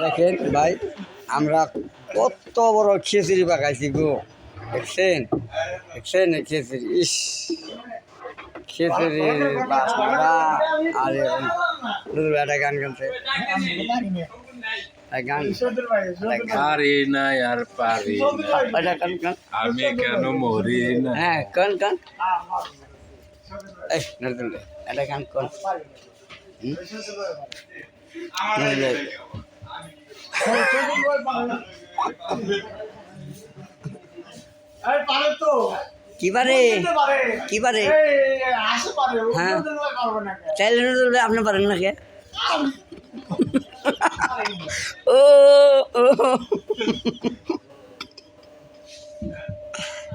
দেখেন ভাই, আমরা কত বড় খিচুড়ি পাকাইছি গো। দেখছেন দেখছেন এই খিচুড়ি, ইস খিচুড়ির বাসনাটা। আর একটা গান গানছে, গান পারি না আর পারি না, আমি কেন মরি না। হ্যাঁ কন কন নজরুল একটা গান কন। কিবারে কিবারে হ্যাঁ চাইলে নজরুল আপনি পারেন না কে? ও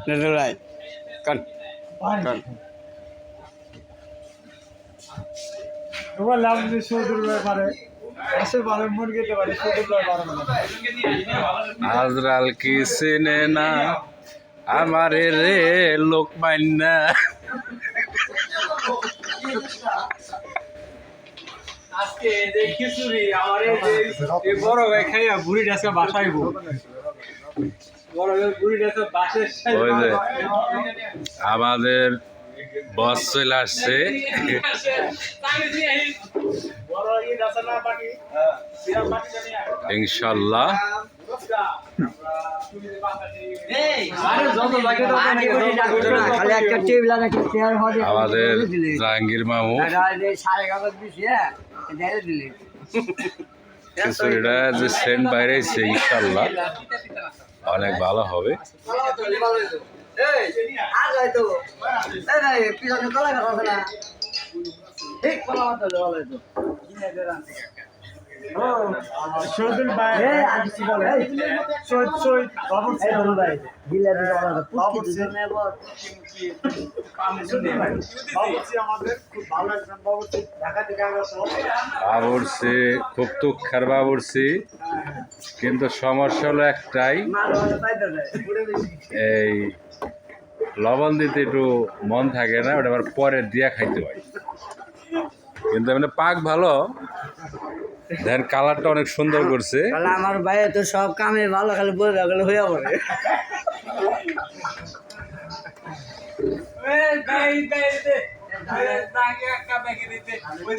নজরুল ভাই কন কন। আজরাল কি চিনে না আমারে রে লোক মান্না। আজকে যে খিচুড়ি আমার এই বড় ভাই খাইয়া বুড়ি ডাসকে বাসাইব। বড় ভাই বুড়ি ডাসকে বাসে ওই যে আমাদের বস চলে আসছে। ইনশাল্লাহ আমাদের জাহাঙ্গীর মামু খিচুড়িটা যে সেন্ট বাইরেছে, ইনশাল্লাহ অনেক ভালো হবে। বাবুর্চি খুব দুঃখের বাবুর্চি, কিন্তু সমস্যা হলো একটাই, এই লবণ দিতে একটু মন থাকে না, ওটা আবার পরে দিয়া খাইতে হয়। কিন্তু এমনি পাক ভালো, দেন কালারটা অনেক সুন্দর করছে। আমার ভাই তো সব কামে ভালো, খালি বলে হয়ে পড়ে।